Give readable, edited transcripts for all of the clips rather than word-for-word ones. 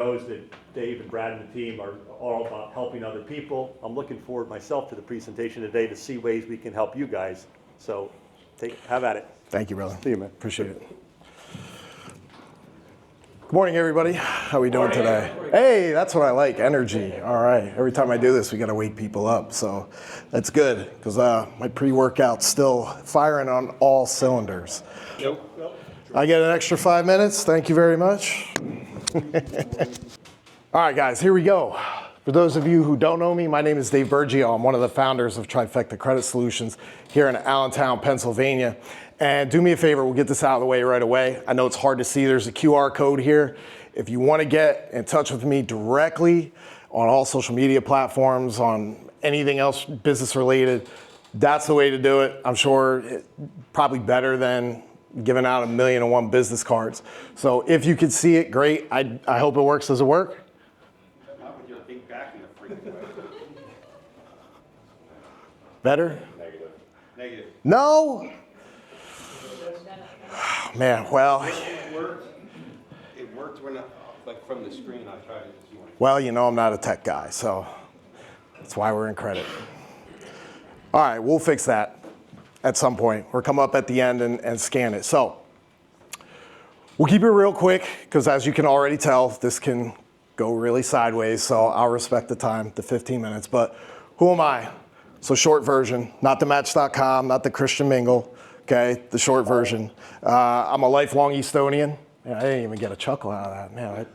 knows that Dave and Brad and the team are all about helping other people. I'm looking forward myself to the presentation today to see ways we can help you guys. So have at it. Thank you, brother. See you, man. Appreciate it. Good morning, everybody. How are we doing today? Hey, that's what I like, energy. All right. Every time I do this, we got to wake people up. So that's good because my pre-workout's still firing on all cylinders. Nope. I get an extra 5 minutes. Thank you very much. All right, guys, here we go. For those of you who don't know me, my name is Dave Bergio. I'm one of the founders of Trifecta Credit Solutions here in Allentown, Pennsylvania. And do me a favor, we'll get this out of the way right away. I know it's hard to see. There's a QR code here. If you want to get in touch with me directly on all social media platforms, on anything else business related, that's the way to do it. I'm sure probably better than giving out 1,000,001 business cards. So if you could see it, great. I hope it works. Does it work? Not with your big back in the freaking way. Better? Negative. No? Man, well. It worked when, like from the screen, I tried it this morning. Well, you know I'm not a tech guy, so that's why we're in credit. All right, we'll fix that at some point. We'll come up at the end and scan it. So we'll keep it real quick because as you can already tell, this can go really sideways. So I'll respect the time, the 15 minutes. But who am I? So short version, not the Match.com, not the Christian Mingle, okay? The short version. I'm a lifelong Estonian. Yeah, I didn't even get a chuckle out of that, man.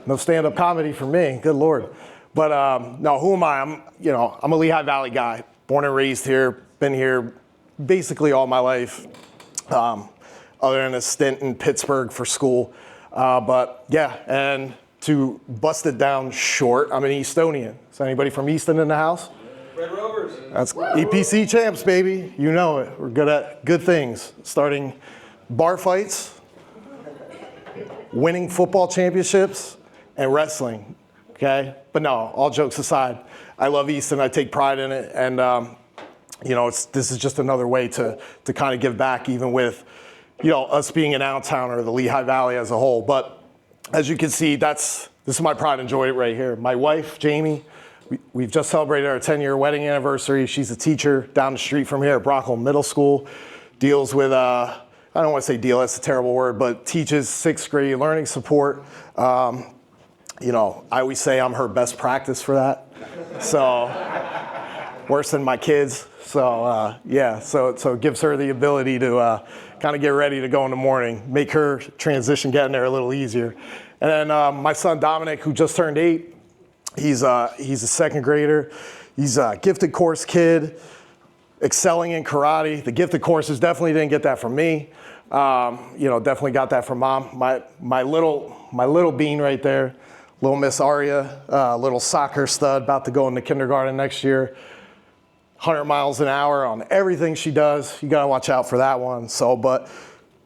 No stand-up comedy for me, good Lord. But no, who am I? I'm a Lehigh Valley guy, born and raised here, been here basically all my life, other than a stint in Pittsburgh for school. But yeah, and to bust it down short, I'm an Estonian. Is anybody from Easton in the house? Red Rovers. That's EPC champs, baby. You know it. We're good at good things. Starting bar fights, winning football championships, and wrestling, okay? But no, all jokes aside, I love Easton. I take pride in it. And this is just another way to kind of give back, even with, us being in Allentown or the Lehigh Valley as a whole. But as you can see, this is my pride and joy right here. My wife, Jamie, we've just celebrated our 10-year wedding anniversary. She's a teacher down the street from here at Brockholm Middle School. Deals with, I don't want to say deal, that's a terrible word, but teaches 6th grade learning support. I always say I'm her best practice for that. So worse than my kids. So so it gives her the ability to kind of get ready to go in the morning, make her transition getting there a little easier. And then my son Dominic, who just turned 8, he's a 2nd grader. He's a gifted course kid, excelling in karate. The gifted courses definitely didn't get that from me. Definitely got that from mom. My little bean right there, little Miss Aria, little soccer stud, about to go into kindergarten next year. 100 miles an hour on everything she does. You gotta watch out for that one. So, but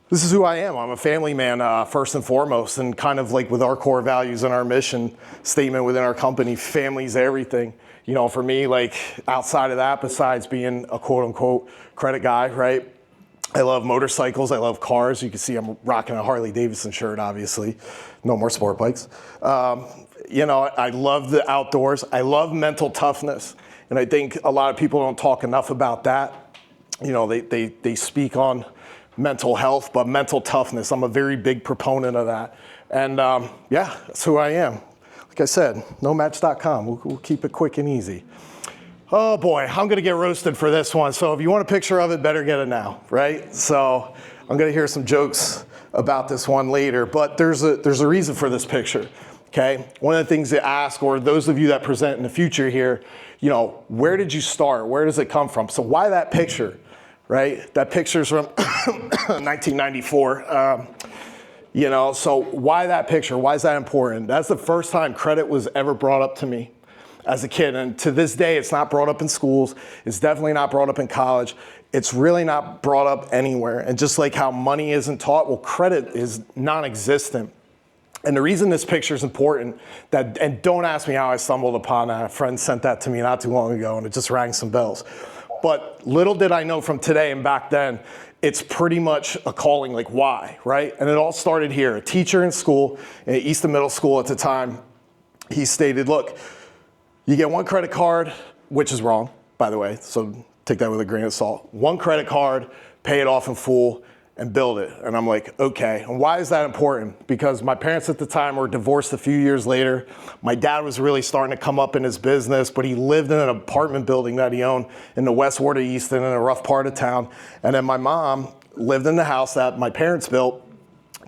this is who I am. I'm a family man, first and foremost, and kind of like with our core values and our mission statement within our company, family's everything. For me, like outside of that, besides being a quote unquote credit guy, right? I love motorcycles, I love cars. You can see I'm rocking a Harley Davidson shirt, obviously. No more sport bikes. I love the outdoors. I love mental toughness. And I think a lot of people don't talk enough about that. They speak on mental health, but mental toughness, I'm a very big proponent of that. And that's who I am. Like I said, no Match.com. We'll keep it quick and easy. Oh boy, I'm gonna get roasted for this one. So if you want a picture of it, better get it now, right? So I'm gonna hear some jokes about this one later, but there's a reason for this picture, okay? One of the things to ask, or those of you that present in the future here, where did you start? Where does it come from? So why that picture, right? That picture's from 1994. So why that picture? Why is that important? That's the first time credit was ever brought up to me as a kid. And to this day, it's not brought up in schools. It's definitely not brought up in college. It's really not brought up anywhere. And just like how money isn't taught, well, credit is non-existent. And the reason this picture is important, and don't ask me how I stumbled upon that. A friend sent that to me not too long ago, and it just rang some bells. But little did I know from today and back then, it's pretty much a calling, like why, right? And it all started here. A teacher in school, at Easton Middle School at the time, he stated, look, you get one credit card, which is wrong, by the way, so take that with a grain of salt. One credit card, pay it off in full, and build it. And I'm like, okay. And why is that important? Because my parents at the time were divorced a few years later. My dad was really starting to come up in his business, but he lived in an apartment building that he owned in the west ward of Easton in a rough part of town. And then my mom lived in the house that my parents built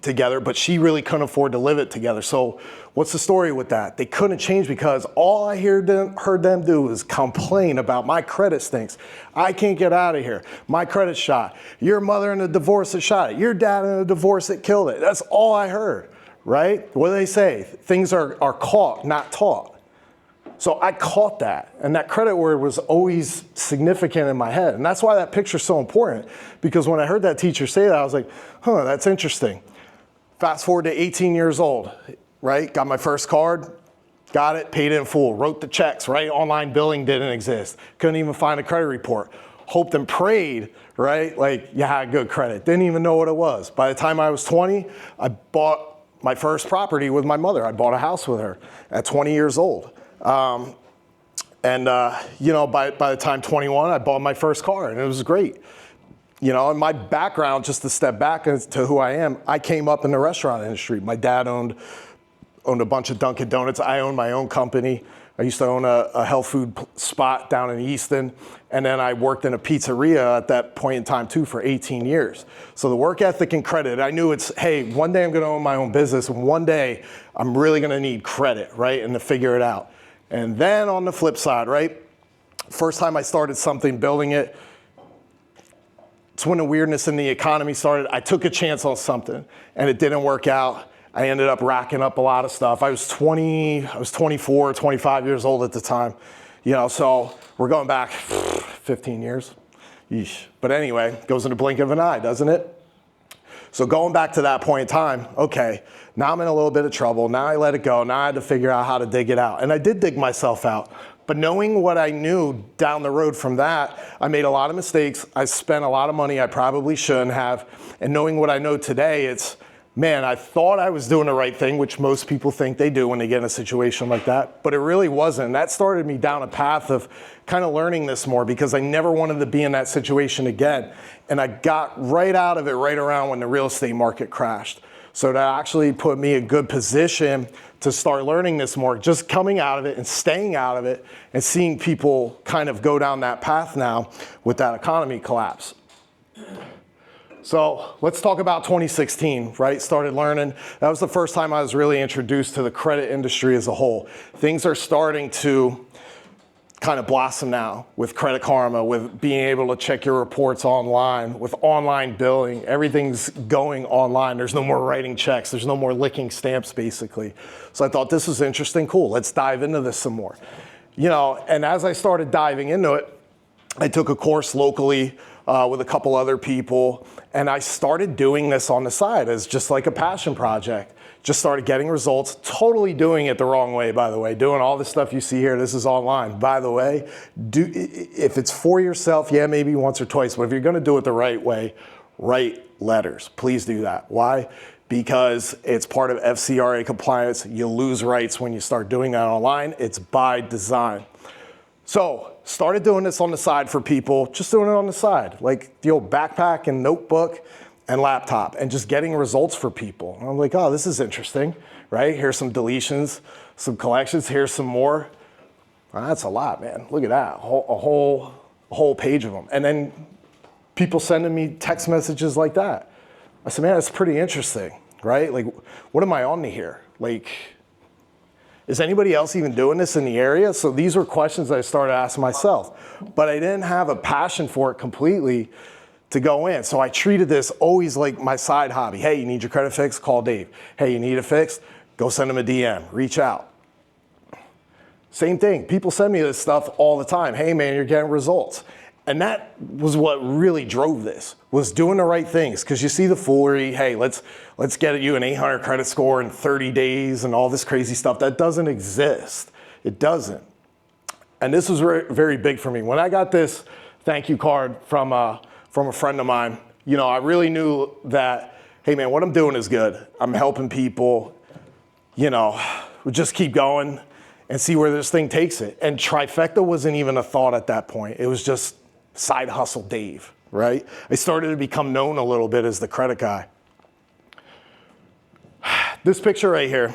together, but she really couldn't afford to live it together. So what's the story with that? They couldn't change because all I heard them do was complain about my credit stinks. I can't get out of here. My credit's shot. Your mother in a divorce that shot it. Your dad in a divorce that killed it. That's all I heard, right? What do they say? Things are caught, not taught. So I caught that, and that credit word was always significant in my head. And that's why that picture's so important, because when I heard that teacher say that, I was like, huh, that's interesting. Fast forward to 18 years old, right? Got my first card, got it, paid it in full, wrote the checks, right? Online billing didn't exist. Couldn't even find a credit report. Hoped and prayed, right? Like you had good credit. Didn't even know what it was. By the time I was 20, I bought my first property with my mother. I bought a house with her at 20 years old. By the time 21, I bought my first car, and it was great. You know, and my background, just to step back to who I am, I came up in the restaurant industry. My dad owned a bunch of Dunkin' Donuts. I owned my own company. I used to own a health food spot down in Easton. And then I worked in a pizzeria at that point in time too for 18 years. So the work ethic and credit, I knew it's, hey, one day I'm gonna own my own business, and one day I'm really gonna need credit, right? And to figure it out. And then on the flip side, right? First time I started something, building it, it's when the weirdness in the economy started. I took a chance on something and it didn't work out. I ended up racking up a lot of stuff. I was 24, 25 years old at the time. You know, so we're going back 15 years. Yeesh. But anyway, goes in the blink of an eye, doesn't it? So going back to that point in time, okay, now I'm in a little bit of trouble. Now I let it go. Now I had to figure out how to dig it out. And I did dig myself out. But knowing what I knew down the road from that, I made a lot of mistakes. I spent a lot of money I probably shouldn't have. And knowing what I know today, it's, man, I thought I was doing the right thing, which most people think they do when they get in a situation like that. But it really wasn't. And that started me down a path of kind of learning this more, because I never wanted to be in that situation again. And I got right out of it right around when the real estate market crashed. So that actually put me in a good position to start learning this more, just coming out of it and staying out of it and seeing people kind of go down that path now with that economy collapse. So let's talk about 2016, right? Started learning. That was the first time I was really introduced to the credit industry as a whole. Things are starting to kind of blossom now with Credit Karma, with being able to check your reports online, with online billing. Everything's going online. There's no more writing checks. There's no more licking stamps, basically. So I thought this was interesting, cool. Let's dive into this some more. You know, and as I started diving into it, I took a course locally with a couple other people, and I started doing this on the side as just like a passion project. Just started getting results, totally doing it the wrong way, by the way. Doing all the stuff you see here, this is online. By the way, if it's for yourself, yeah, maybe once or twice, but if you're gonna do it the right way, write letters. Please do that. Why? Because it's part of FCRA compliance. You lose rights when you start doing that online. It's by design. So, started doing this on the side for people, just doing it on the side, like the old backpack and notebook and laptop, and just getting results for people. And I'm like, oh, this is interesting, right? Here's some deletions, some collections, here's some more. Well, that's a lot, man. Look at that, a whole page of them. And then people sending me text messages like that. I said, man, that's pretty interesting, right? Like, what am I on to here? Like, is anybody else even doing this in the area? So these were questions I started asking myself, but I didn't have a passion for it completely to go in. So I treated this always like my side hobby. Hey, you need your credit fixed? Call Dave. Hey, you need it fixed? Go send him a DM, reach out. Same thing, people send me this stuff all the time. Hey man, you're getting results. And that was what really drove this, was doing the right things. Because you see the foolery, hey, let's get you an 800 credit score in 30 days and all this crazy stuff. That doesn't exist. It doesn't. And this was very, very big for me. When I got this thank you card from a friend of mine, You know, I really knew that, hey man, what I'm doing is good. I'm helping people, you know, we just keep going and see where this thing takes it. And Trifecta wasn't even a thought at that point. It was just side hustle Dave, right? I started to become known a little bit as the credit guy. This picture right here,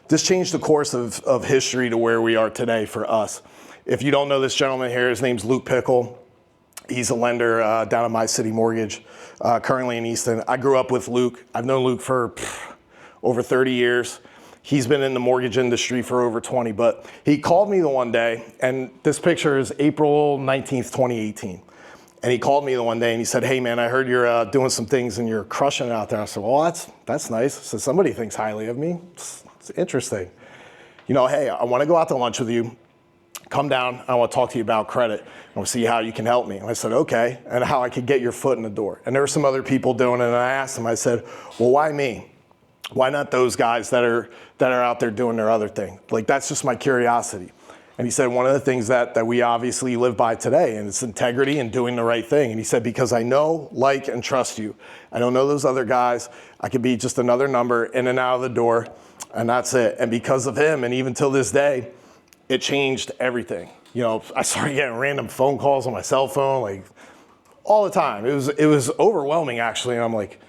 this changed the course of history to where we are today for us. If you don't know this gentleman here, his name's Luke Pickle. He's a lender down at My City Mortgage, currently in Easton. I grew up with Luke. I've known Luke for over 30 years. He's been in the mortgage industry for over 20, but he called me the one day, and this picture is April 19th, 2018. And he called me the one day and he said, hey man, I heard you're doing some things and you're crushing it out there. I said, well, that's nice. I said, somebody thinks highly of me. It's interesting. You know, hey, I want to go out to lunch with you. Come down, I want to talk to you about credit. I want to see how you can help me. And I said, okay, and how I could get your foot in the door. And there were some other people doing it, and I asked them, I said, well, why me? Why not those guys that are out there doing their other thing? Like, that's just my curiosity. And he said, one of the things that we obviously live by today, and it's integrity and doing the right thing. And he said, because I know, like, and trust you. I don't know those other guys. I could be just another number in and out of the door, and that's it. And because of him, and even till this day, it changed everything. You know, I started getting random phone calls on my cell phone, like all the time. It was overwhelming actually. And I'm like,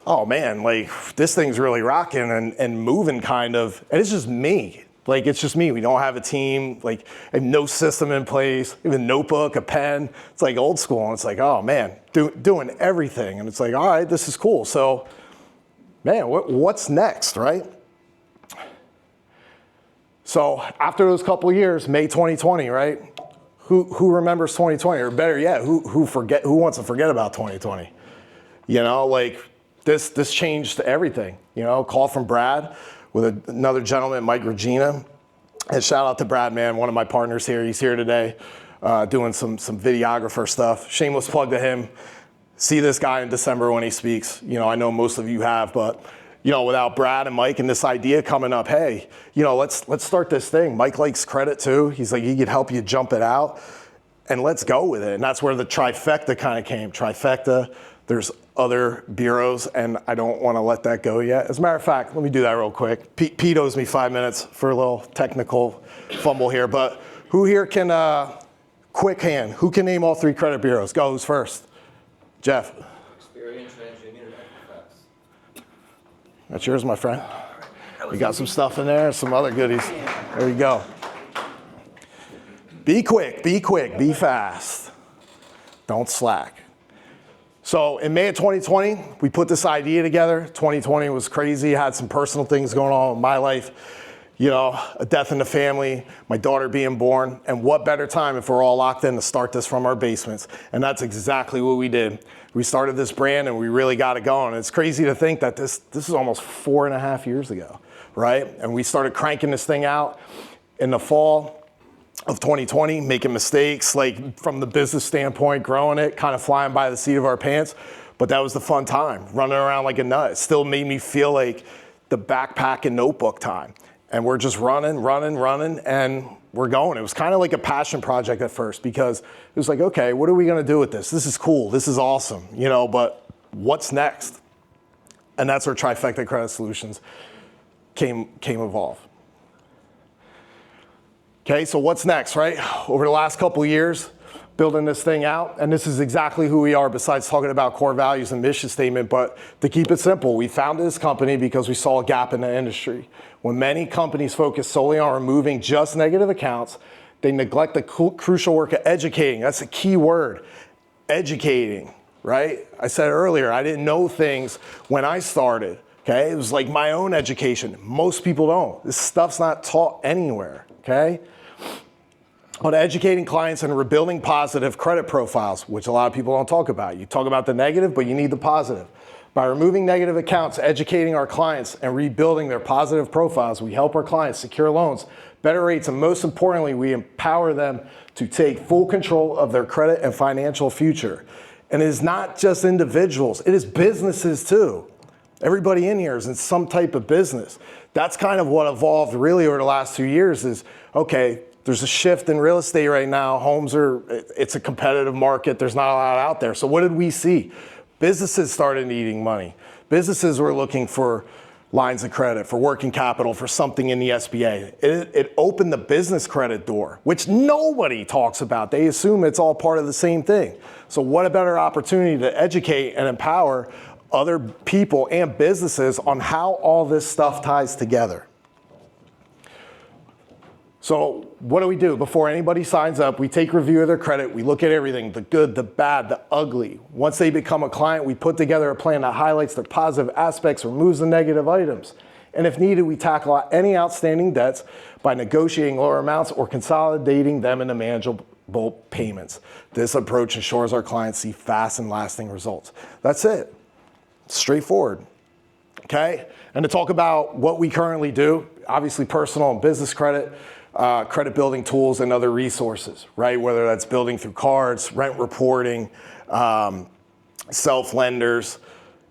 oh man, like this thing's really rocking and moving kind of. And it's just me. Like it's just me. We don't have a team. Like I have no system in place. Even a notebook, a pen. It's like old school. And it's like, oh man, doing everything. And it's like, all right, this is cool. So, man, what's next, right? So after those couple of years, May 2020, right? Who remembers 2020, or better yet, who wants to forget about 2020? You know, like this changed everything. You know, call from Brad with another gentleman, Mike Regina, and shout out to Brad, man, one of my partners here. He's here today, doing some videographer stuff. Shameless plug to him. See this guy in December when he speaks. You know, I know most of you have, but. You know, without Brad and Mike and this idea coming up, hey, you know, let's start this thing. Mike likes credit too. He's like, he could help you jump it out and let's go with it. And that's where the Trifecta kind of came. Trifecta, there's other bureaus and I don't want to let that go yet. As a matter of fact, let me do that real quick. Pete owes me 5 minutes for a little technical fumble here, but who here can, quick hand, who can name all 3 credit bureaus? Go, who's first? Jeff. That's yours, my friend. We got some stuff in there, some other goodies. There you go. Be quick, be fast. Don't slack. So in May of 2020, we put this idea together. 2020 was crazy. I had some personal things going on in my life. You know, a death in the family, my daughter being born, and what better time if we're all locked in to start this from our basements. And that's exactly what we did. We started this brand and we really got it going. It's crazy to think that this is almost 4.5 years ago, right? And we started cranking this thing out in the fall of 2020, making mistakes, like from the business standpoint, growing it, kind of flying by the seat of our pants. But that was the fun time, running around like a nut. It still made me feel like the backpack and notebook time. And we're just running, and we're going. It was kind of like a passion project at first because it was like, okay, what are we gonna do with this? This is cool, this is awesome, you know, but what's next? And that's where Trifecta Credit Solutions came evolve. Okay, so what's next, right? Over the last couple of years, building this thing out, and this is exactly who we are besides talking about core values and mission statement, but to keep it simple, we founded this company because we saw a gap in the industry. When many companies focus solely on removing just negative accounts, they neglect the crucial work of educating. That's a key word, educating, right? I said earlier, I didn't know things when I started, okay? It was like my own education. Most people don't. This stuff's not taught anywhere, okay? On educating clients and rebuilding positive credit profiles, which a lot of people don't talk about. You talk about the negative, but you need the positive. By removing negative accounts, educating our clients, and rebuilding their positive profiles, we help our clients secure loans, better rates, and most importantly, we empower them to take full control of their credit and financial future. And it is not just individuals, it is businesses too. Everybody in here is in some type of business. That's kind of what evolved really over the last 2 years is, okay, There's a shift in real estate right now. It's a competitive market. There's not a lot out there. So what did we see? Businesses started needing money. Businesses were looking for lines of credit, for working capital, for something in the SBA. It opened the business credit door, which nobody talks about. They assume it's all part of the same thing. So what a better opportunity to educate and empower other people and businesses on how all this stuff ties together. So what do? Before anybody signs up, we take review of their credit. We look at everything, the good, the bad, the ugly. Once they become a client, we put together a plan that highlights their positive aspects, removes the negative items. And if needed, we tackle any outstanding debts by negotiating lower amounts or consolidating them into manageable payments. This approach ensures our clients see fast and lasting results. That's it. Straightforward. Okay? And to talk about what we currently do, obviously personal and business credit, credit building tools and other resources, right? Whether that's building through cards, rent reporting, self-lenders,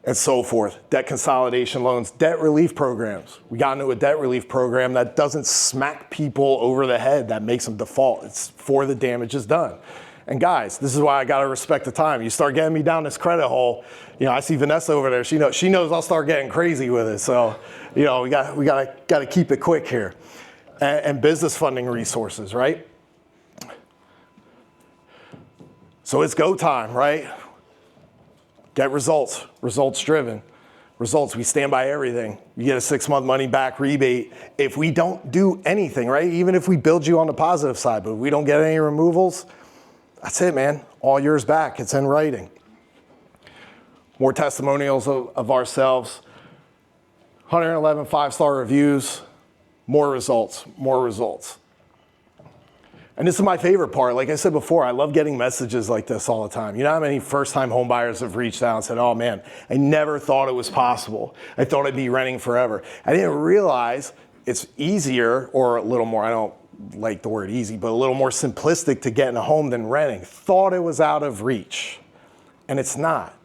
and so forth. Debt consolidation loans, debt relief programs. We got into a debt relief program that doesn't smack people over the head, that makes them default. It's for the damages done. And guys, this is why I gotta respect the time. You start getting me down this credit hole, I see Vanessa over there. She knows I'll start getting crazy with it. So, we gotta keep it quick here. And business funding resources, right? So it's go time, right? Get results, results driven. Results, we stand by everything. You get a 6-month money back rebate. If we don't do anything, right? Even if we build you on the positive side, but if we don't get any removals, that's it, man. All yours back, it's in writing. More testimonials of ourselves. 111 5-star reviews. More results, more results. And this is my favorite part. Like I said before, I love getting messages like this all the time. You know how many first-time home buyers have reached out and said, oh man, I never thought it was possible. I thought I'd be renting forever. I didn't realize it's easier, or a little more, I don't like the word easy, but a little more simplistic to get in a home than renting. Thought it was out of reach. And it's not.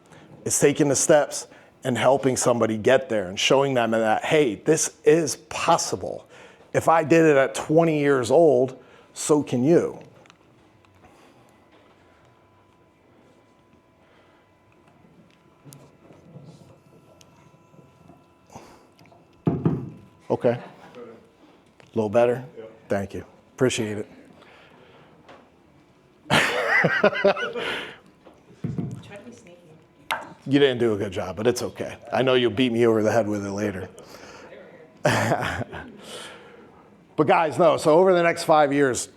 It's taking the steps and helping somebody get there and showing them that, hey, this is possible. If I did it at 20 years old, so can you. Okay. A little better? Yep. Thank you. Appreciate it. Try to be sneaky. You didn't do a good job, but it's okay. I know you'll beat me over the head with it later. But guys, no, so over the next 5 years,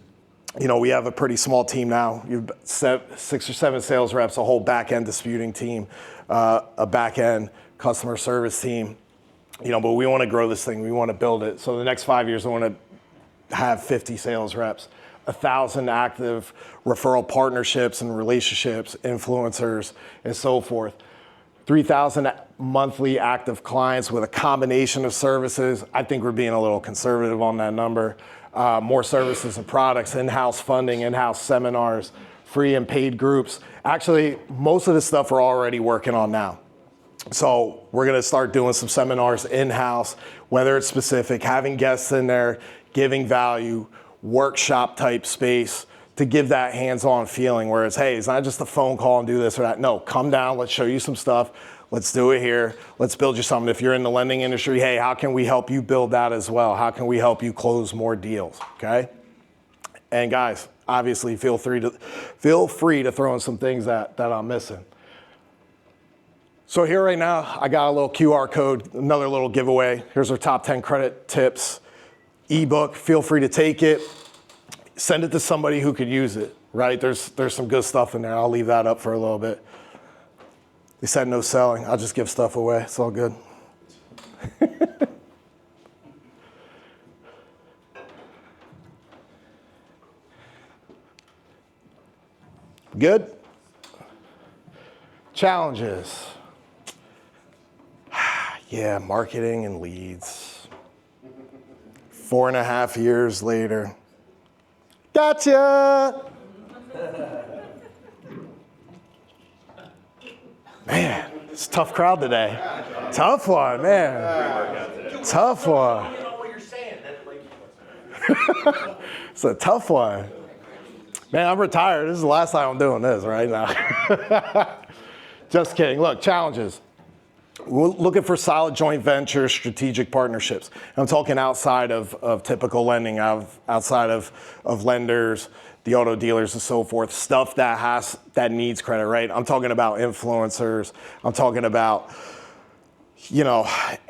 we have a pretty small team now. You've 6 or 7 sales reps, a whole back-end disputing team, a back-end customer service team. But we want to grow this thing. We want to build it. So the next 5 years, I want to have 50 sales reps, 1,000 active referral partnerships and relationships, influencers, and so forth. 3,000 monthly active clients with a combination of services. I think we're being a little conservative on that number. More services and products, in-house funding, in-house seminars, free and paid groups. Actually, most of the stuff we're already working on now. So we're gonna start doing some seminars in-house, whether it's specific, having guests in there, giving value, workshop type space, to give that hands-on feeling where it's, hey, it's not just a phone call and do this or that. No, come down, let's show you some stuff. Let's do it here. Let's build you something. If you're in the lending industry, hey, how can we help you build that as well? How can we help you close more deals, okay? And guys, obviously feel free to throw in some things that I'm missing. So here right now, I got a little QR code, another little giveaway. Here's our top 10 credit tips ebook. Feel free to take it. Send it to somebody who could use it, right? There's some good stuff in there. I'll leave that up for a little bit. They said no selling. I'll just give stuff away. It's all good. Good? Challenges. Yeah, marketing and leads. 4.5 years later. Gotcha! Man, it's a tough crowd today. Tough one, man. Tough one. You know what you're saying. It's a tough one. Man, I'm retired. This is the last time I'm doing this right now. Just kidding. Look, challenges. We're looking for solid joint venture strategic partnerships. I'm talking outside of typical lending, outside of lenders, the auto dealers and so forth, stuff that needs credit, right? I'm talking about influencers. I'm talking about,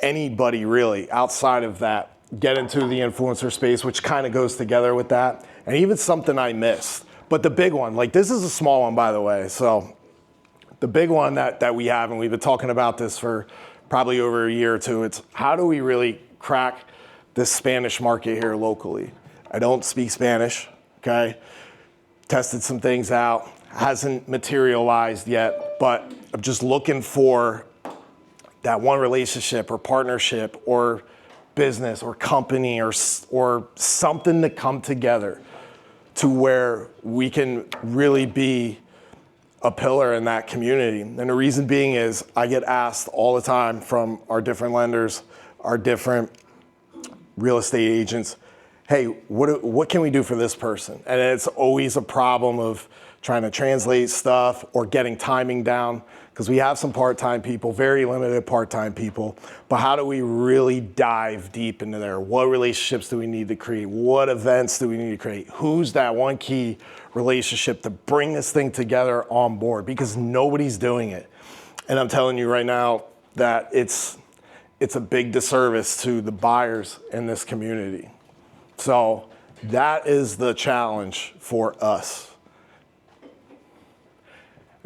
anybody really outside of that. Get into the influencer space, which kind of goes together with that. And even something I missed. But the big one, this is a small one, by the way. So the big one that we have, and we've been talking about this for probably over a year or two, it's how do we really crack this Spanish market here locally? I don't speak Spanish, okay? Tested some things out, hasn't materialized yet, but I'm just looking for that one relationship or partnership or business or company or something to come together to where we can really be a pillar in that community. And the reason being is I get asked all the time from our different lenders, our different real estate agents, hey, what can we do for this person? And it's always a problem of trying to translate stuff or getting timing down, because we have some part-time people, very limited part-time people, but how do we really dive deep into there? What relationships do we need to create? What events do we need to create? Who's that one key relationship to bring this thing together on board? Because nobody's doing it. And I'm telling you right now that it's a big disservice to the buyers in this community. So that is the challenge for us.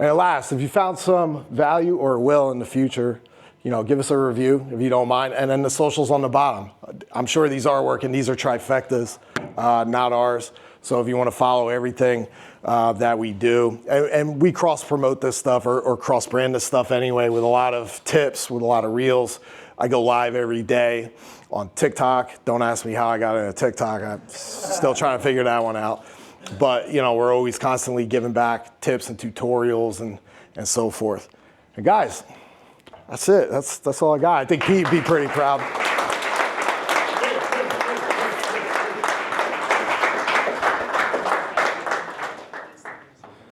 And last, if you found some value or will in the future, give us a review if you don't mind. And then the socials on the bottom. I'm sure these are working. These are Trifecta's, not ours. So if you want to follow everything that we do, and we cross-promote this stuff or cross-brand this stuff anyway with a lot of tips, with a lot of reels. I go live every day on TikTok. Don't ask me how I got into TikTok. I'm still trying to figure that one out. But, we're always constantly giving back tips and tutorials and so forth. And guys, that's it. That's all I got. I think Pete'd be pretty proud.